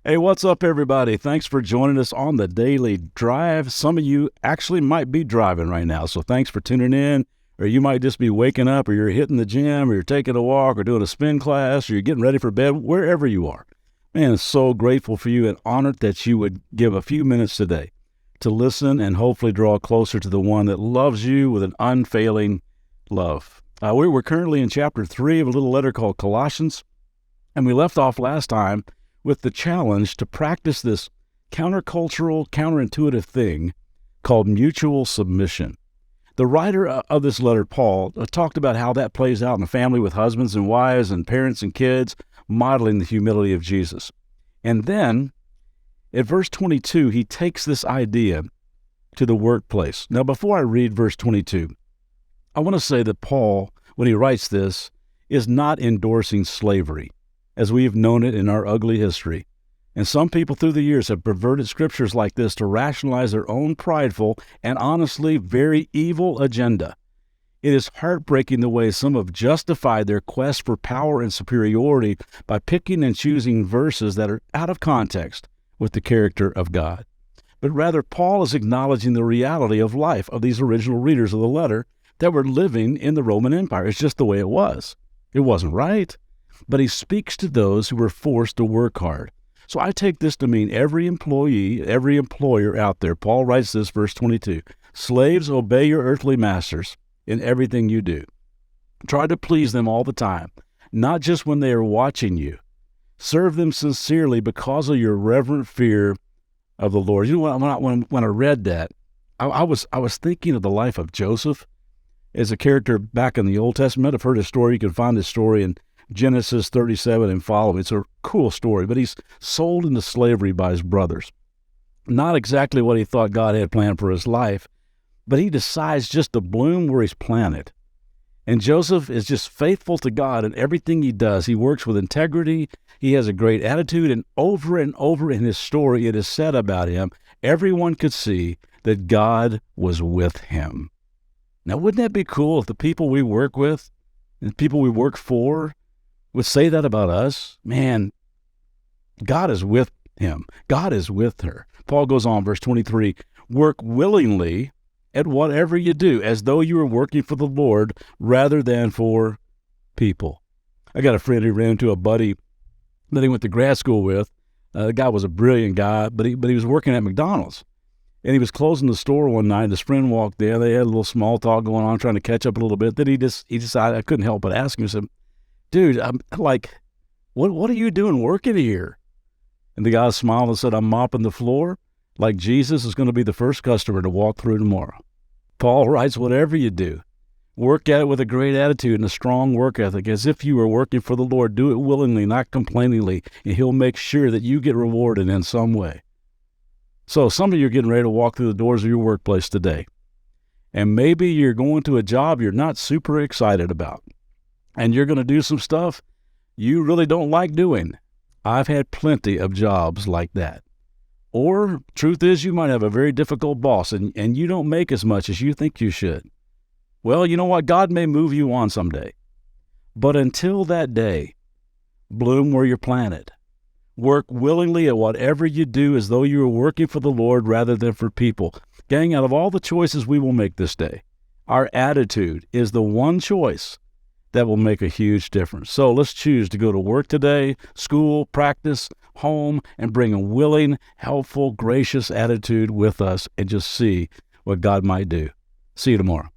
Hey, what's up, everybody? Thanks for joining us on the Daily Drive. Some of you actually might be driving right now, so thanks for tuning in. Or you might just be waking up, or you're hitting the gym, or you're taking a walk, or doing a spin class, or you're getting ready for bed, wherever you are. Man, so grateful for you and honored that you would give a few minutes today to listen and hopefully draw closer to the one that loves you with an unfailing love. We're currently in chapter 3 of a little letter called Colossians, and we left off last time with the challenge to practice this countercultural, counterintuitive thing called mutual submission. The writer of this letter, Paul, talked about how that plays out in the family with husbands and wives and parents and kids, modeling the humility of Jesus. And then, at verse 22, he takes this idea to the workplace. Now, before I read verse 22, I want to say that Paul, when he writes this, is not endorsing slavery, as we have known it in our ugly history. And some people through the years have perverted scriptures like this to rationalize their own prideful and honestly very evil agenda. It is heartbreaking the way some have justified their quest for power and superiority by picking and choosing verses that are out of context with the character of God. But rather, Paul is acknowledging the reality of life of these original readers of the letter that were living in the Roman Empire. It's just the way it was. It wasn't right. But he speaks to those who were forced to work hard. So I take this to mean every employee, every employer out there. Paul writes this, verse 22, "Slaves, obey your earthly masters in everything you do. Try to please them all the time, not just when they are watching you. Serve them sincerely because of your reverent fear of the Lord." You know, when I read that, I was thinking of the life of Joseph as a character back in the Old Testament. I've heard his story. You can find his story in Genesis 37 and following. It's a cool story, but he's sold into slavery by his brothers. Not exactly what he thought God had planned for his life, but he decides just to bloom where he's planted. And Joseph is just faithful to God in everything he does. He works with integrity. He has a great attitude, and over in his story, it is said about him, everyone could see that God was with him. Now, wouldn't that be cool if the people we work with and people we work for would say that about us? Man, God is with him. God is with her. Paul goes on, verse 23, "Work willingly at whatever you do, as though you were working for the Lord rather than for people." I got a friend who ran into a buddy that he went to grad school with. The guy was a brilliant guy, but he was working at McDonald's. And he was closing the store one night. His friend walked there. They had a little small talk going on, trying to catch up a little bit. Then he decided, I couldn't help but ask him, he said, "Dude, I'm like, what are you doing working here?" And the guy smiled and said, "I'm mopping the floor like Jesus is going to be the first customer to walk through tomorrow." Paul writes, whatever you do, work at it with a great attitude and a strong work ethic, as if you were working for the Lord. Do it willingly, not complainingly, and he'll make sure that you get rewarded in some way. So some of you are getting ready to walk through the doors of your workplace today. And maybe you're going to a job you're not super excited about. And you're going to do some stuff you really don't like doing. I've had plenty of jobs like that. Or, truth is, you might have a very difficult boss and you don't make as much as you think you should. Well, you know what? God may move you on someday. But until that day, bloom where you're planted. Work willingly at whatever you do as though you were working for the Lord rather than for people. Gang, out of all the choices we will make this day, our attitude is the one choice that will make a huge difference. So let's choose to go to work today, school, practice, home, and bring a willing, helpful, gracious attitude with us and just see what God might do. See you tomorrow.